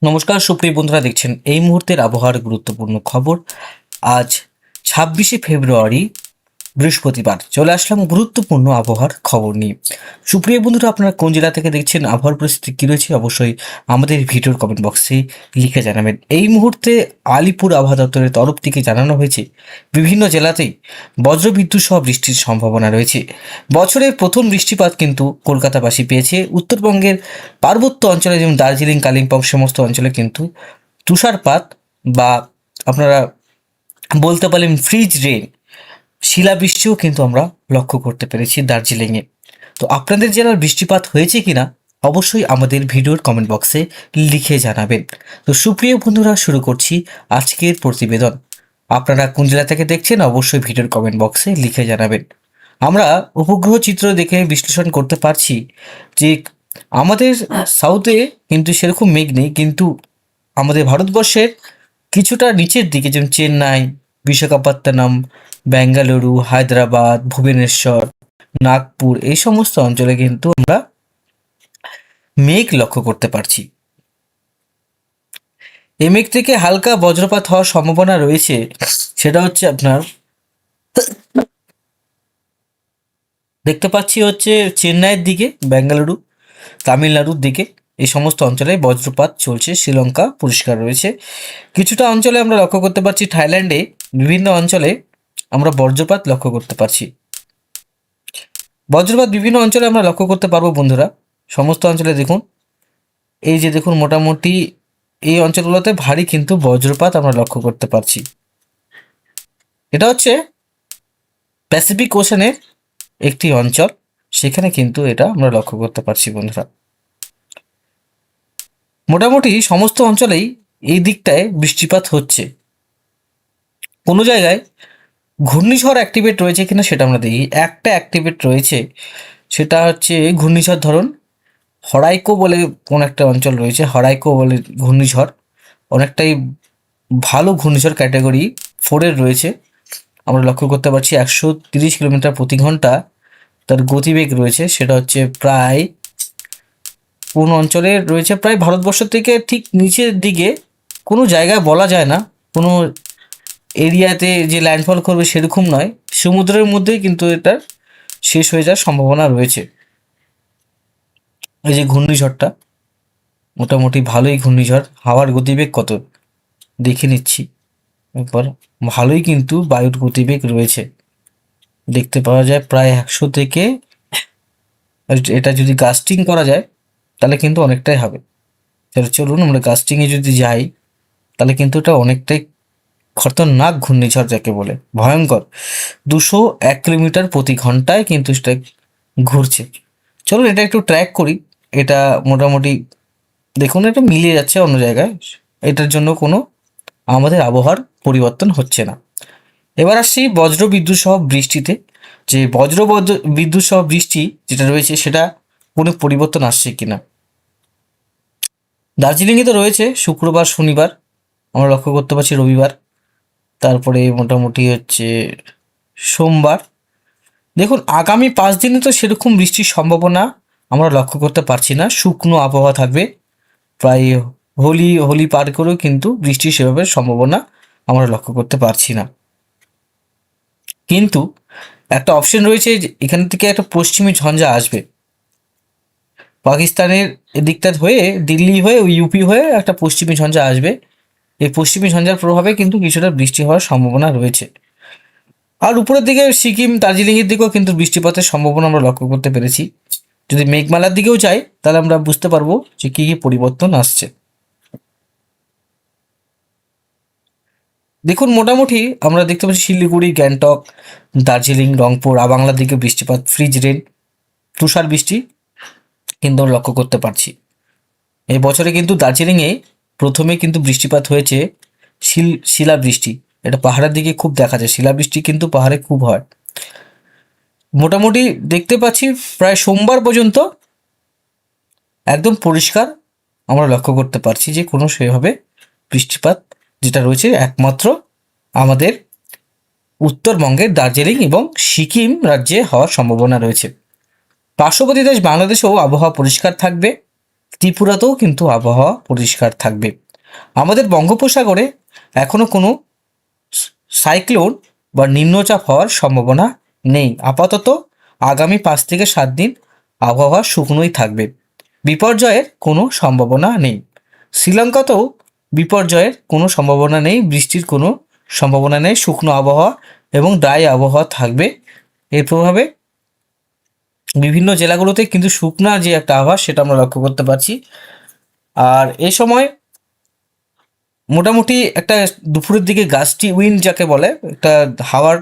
নমস্কার সুপ্রিয় বন্ধুরা, দেখছেন এই মুহূর্তের আবহাওয়ার গুরুত্বপূর্ণ খবর। আজ 26শে ফেব্রুয়ারি বৃহস্পতিবার চলে আসলাম গুরুত্বপূর্ণ আবহাওয়ার খবর নিয়ে। সুপ্রিয় বন্ধুরা, আপনারা কোন জেলা থেকে দেখছেন, আবহাওয়ার পরিস্থিতি কী রয়েছে অবশ্যই আমাদের ভিডিওর কমেন্ট বক্সে লিখে জানাবেন। এই মুহূর্তে আলিপুর আবহাওয়া দপ্তরের তরফ থেকে জানানো হয়েছে বিভিন্ন জেলাতেই বজ্রবিদ্যুৎ সহ বৃষ্টির সম্ভাবনা রয়েছে। বছরের প্রথম বৃষ্টিপাত কিন্তু কলকাতাবাসী পেয়েছে। উত্তরবঙ্গের পার্বত্য অঞ্চলে যেমন দার্জিলিং, কালিম্পং সমস্ত অঞ্চলে কিন্তু তুষারপাত বা আপনারা বলতে পারেন ফ্রিজ রেন, শিলাবৃষ্টিও কিন্তু আমরা লক্ষ্য করতে পেরেছি দার্জিলিংয়ে। তো আপনাদের জেলার বৃষ্টিপাত হয়েছে কিনা অবশ্যই আমাদের ভিডিওর কমেন্ট বক্সে লিখে জানাবেন। তো সুপ্রিয় বন্ধুরা, শুরু করছি আজকের প্রতিবেদন। আপনারা কোন জেলা থেকে দেখছেন অবশ্যই ভিডিওর কমেন্ট বক্সে লিখে জানাবেন। আমরা উপগ্রহ চিত্র দেখে বিশ্লেষণ করতে পারছি যে আমাদের সাউথে কিন্তু সেরকম মেঘ নেই, কিন্তু আমাদের ভারতবর্ষের কিছুটা নিচের দিকে যেমন চেন্নাই, বিশাখাপত্তনম, বেঙ্গালুরু, হায়দ্রাবাদ, ভুবনেশ্বর, নাগপুর এই সমস্ত অঞ্চলে কিন্তু আমরা মেঘ লক্ষ্য করতে পারছি। এই মেঘ থেকে হালকা বজ্রপাত হওয়ার সম্ভাবনা রয়েছে। সেটা হচ্ছে আপনার দেখতে পাচ্ছি হচ্ছে চেন্নাইয়ের দিকে, বেঙ্গালুরু, তামিলনাড়ুর দিকে এই সমস্ত অঞ্চলে বজ্রপাত চলছে। শ্রীলঙ্কা পরিষ্কার রয়েছে। কিছুটা অঞ্চলে আমরা লক্ষ্য করতে পারছি থাইল্যান্ডে বিভিন্ন অঞ্চলে আমরা বজ্রপাত লক্ষ্য করতে পারছি। বজ্রপাত বিভিন্ন অঞ্চলে আমরা লক্ষ্য করতে পারবো বন্ধুরা। সমস্ত অঞ্চলে দেখুন, এই যে দেখুন মোটামুটি এই অঞ্চলগুলোতে ভারী কিন্তু বজ্রপাত আমরা লক্ষ্য করতে পারছি। এটা হচ্ছে প্যাসিফিক ওশানের একটি অঞ্চল, সেখানে কিন্তু এটা আমরা লক্ষ্য করতে পারছি বন্ধুরা। মোটামুটি সমস্ত অঞ্চলেই এই দিকটায় বৃষ্টিপাত হচ্ছে। কোনো জায়গায় ঘূর্ণিঝড় অ্যাক্টিভেট রয়েছে কিনা সেটা আমরা দেখি। একটা অ্যাক্টিভেট রয়েছে, সেটা হচ্ছে ঘূর্ণিঝড় ধরুন হরাইকো বলে কোন একটা অঞ্চল রয়েছে। হরাইকো বলে ঘূর্ণিঝড় অনেকটাই ভালো ঘূর্ণিঝড়, ক্যাটাগরি 4-এর রয়েছে। আমরা লক্ষ্য করতে পারছি 130 কিলোমিটার প্রতি ঘন্টা তার গতিবেগ রয়েছে। সেটা হচ্ছে প্রায় কোন অঞ্চলে রয়েছে, প্রায় ভারতবর্ষ থেকে ঠিক নিচের দিকে, কোনো জায়গায় বলা যায় না, কোনো এরিয়াতে যে ল্যান্ডফল করবে সেরকম নয়, সমুদ্রের মধ্যেই কিন্তু এটা শেষ হয়ে যাওয়ার সম্ভাবনা রয়েছে। এই যে ঘূর্ণিঝড়টা মোটামুটি ভালোই ঘূর্ণিঝড়, হাওয়ার গতিবেগ কত দেখে নিচ্ছি একবার। ভালোই কিন্তু বায়ুর গতিবেগ রয়েছে, দেখতে পাওয়া যায় প্রায় 100 থেকে। এটা যদি গাস্টিং করা যায় তাহলে কিন্তু অনেকটাই হবে। তাহলে চলুন আমরা গাস্টিংয়ে যদি যাই, তাহলে কিন্তু এটা অনেকটাই খতরনাক ঘূর্ণিঝড় যাকে বলে, ভয়ঙ্কর। 201 কিলোমিটার প্রতি ঘন্টায় কিন্তু সেটা ঘুরছে। চলুন এটা একটু ট্র্যাক করি। এটা মোটামুটি দেখুন এটা মিলিয়ে যাচ্ছে অন্য জায়গায়, এটার জন্য কোনো আমাদের আবহাওয়ার পরিবর্তন হচ্ছে না। এবার আসছি বজ্র বিদ্যুৎ সহ বৃষ্টিতে। যে বিদ্যুৎ সহ বৃষ্টি যেটা রয়েছে সেটা কোনো পরিবর্তন আসছে কিনা। দার্জিলিংয়ে তো রয়েছে শুক্রবার, শনিবার আমরা লক্ষ্য করতে পারছি, রবিবার, তারপরে মোটামুটি হচ্ছে সোমবার। দেখুন আগামী 5 দিনে তো সেরকম বৃষ্টির সম্ভাবনা আমরা লক্ষ্য করতে পারছি না। শুকনো আবহাওয়া থাকবে, প্রায় হোলি পার করেও কিন্তু বৃষ্টির সেভাবে সম্ভাবনা আমরা লক্ষ্য করতে পারছি না। কিন্তু একটা অপশন রয়েছে যে এখান থেকে একটা পশ্চিমী ঝঞ্ঝা আসবে, পাকিস্তানের এদিকটা হয়ে দিল্লি হয়ে ইউপি হয়ে একটা পশ্চিমী ঝঞ্ঝা আসবে। এই পশ্চিমী ঝঞ্ঝার প্রভাবে কিন্তু কিছুটা বৃষ্টি হওয়ার সম্ভাবনা রয়েছে। আর উপরের দিকে সিকিম, দার্জিলিংয়ের দিকেও কিন্তু বৃষ্টিপাতের সম্ভাবনা আমরা লক্ষ্য করতে পেরেছি। যদি মেঘমালার দিকেও যাই তাহলে আমরা বুঝতে পারবো যে কী কী পরিবর্তন আসছে। দেখুন মোটামুটি আমরা দেখতে পাচ্ছি শিলিগুড়ি, গ্যাংটক, দার্জিলিং, রংপুর, আবাংলার দিকে বৃষ্টিপাত, ফ্রিজ রেন, তুষার বৃষ্টি কিন্তু আমরা লক্ষ্য করতে পারছি। এই বছরে কিন্তু দার্জিলিংয়ে প্রথমে কিন্তু বৃষ্টিপাত হয়েছে শিলাবৃষ্টি। এটা পাহাড়ের দিকে খুব দেখা যায়, শিলাবৃষ্টি কিন্তু পাহাড়ে খুব হয়। মোটামুটি দেখতে পাচ্ছি প্রায় সোমবার পর্যন্ত একদম পরিষ্কার আমরা লক্ষ্য করতে পারছি যে কোনো সেভাবে বৃষ্টিপাত যেটা রয়েছে একমাত্র আমাদের উত্তরবঙ্গের দার্জিলিং এবং সিকিম রাজ্যে হওয়ার সম্ভাবনা রয়েছে। পার্শ্ববর্তী দেশ বাংলাদেশেও আবহাওয়া পরিষ্কার থাকবে। ত্রিপুরাতেও কিন্তু আবহাওয়া পরিষ্কার থাকবে। আমাদের বঙ্গোপসাগরে এখনো কোনো সাইক্লোন বা নিম্নচাপ হওয়ার সম্ভাবনা নেই। আপাতত আগামী 5 থেকে 7 দিন আবহাওয়া শুকনোই থাকবে, বিপর্যয়ের কোনো সম্ভাবনা নেই। শ্রীলঙ্কাতেও বিপর্যয়ের কোনো সম্ভাবনা নেই, বৃষ্টির কোনো সম্ভাবনা নেই। শুকনো আবহাওয়া এবং ড্রাই আবহাওয়া থাকবে। এর প্রভাবে বিভিন্ন জেলাগুলোতে কিন্তু শুকনা যে একটা আবহাওয়া সেটা আমরা লক্ষ্য করতে পারছি। আর এই সময় মোটামুটি একটা দুপুরের দিকে গাস্টি উইন্ড যাকে বলে, একটা হাওয়ার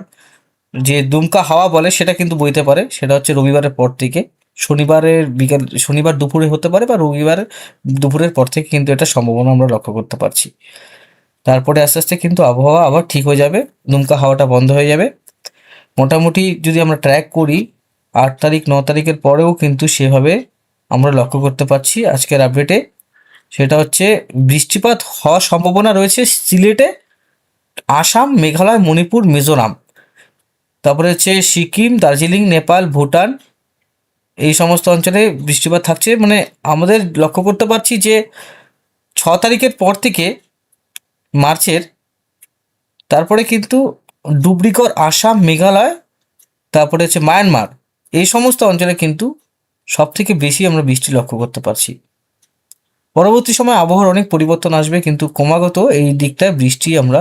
যে দুমকা হাওয়া বলে সেটা কিন্তু বইতে পারে। সেটা হচ্ছে রবিবারের পর থেকে, শনিবার দুপুরে হতে পারে বা রবিবার দুপুরের পর থেকে কিন্তু এটা সম্ভাবনা আমরা লক্ষ্য করতে পারছি। তারপরে আস্তে আস্তে কিন্তু আবহাওয়া আবার ঠিক হয়ে যাবে, দুমকা হাওয়াটা বন্ধ হয়ে যাবে। মোটামুটি যদি আমরা ট্র্যাক করি 8 তারিখ 9 তারিখের পরেও কিন্তু সেভাবে আমরা লক্ষ্য করতে পারছি আজকের আপডেটে। সেটা হচ্ছে বৃষ্টিপাত হওয়ার সম্ভাবনা রয়েছে সিলেটে, আসাম, মেঘালয়, মণিপুর, মিজোরাম, তারপরে হচ্ছে সিকিম, দার্জিলিং, নেপাল, ভুটান, এই সমস্ত অঞ্চলে বৃষ্টিপাত থাকছে। মানে আমাদের লক্ষ্য করতে পারছি যে 6 তারিখের পর থেকে মার্চের, তারপরে কিন্তু ডুবরিগড়, আসাম, মেঘালয়, তারপরে হচ্ছে মায়ানমার, এই সমস্ত অঞ্চলে কিন্তু সব থেকে বেশি আমরা বৃষ্টি লক্ষ্য করতে পারছি। পরবর্তী সময় আবহাওয়ার অনেক পরিবর্তন আসবে, কিন্তু ক্রমাগত এই দিকটায় বৃষ্টি আমরা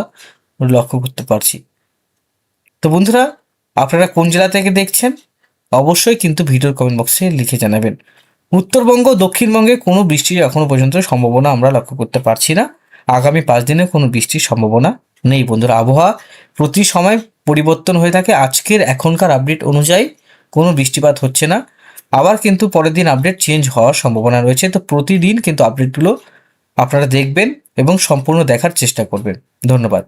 লক্ষ্য করতে পারছি। তো বন্ধুরা, আপনারা কোন জেলা থেকে দেখছেন অবশ্যই কিন্তু ভিডিওর কমেন্ট বক্সে লিখে জানাবেন। উত্তরবঙ্গ, দক্ষিণবঙ্গে কোনো বৃষ্টির এখনো পর্যন্ত সম্ভাবনা আমরা লক্ষ্য করতে পারছি না। আগামী 5 দিনে কোনো বৃষ্টির সম্ভাবনা নেই। বন্ধুরা, আবহাওয়া প্রতি সময় পরিবর্তন হয়ে থাকে। আজকের এখনকার আপডেট অনুযায়ী কোনো বৃষ্টিপাত হচ্ছে না, আবার কিন্তু পরের দিন আপডেট চেঞ্জ হওয়ার সম্ভাবনা রয়েছে। তো প্রতিদিন কিন্তু আপডেটগুলো আপনারা দেখবেন এবং সম্পূর্ণ দেখার চেষ্টা করবেন। ধন্যবাদ।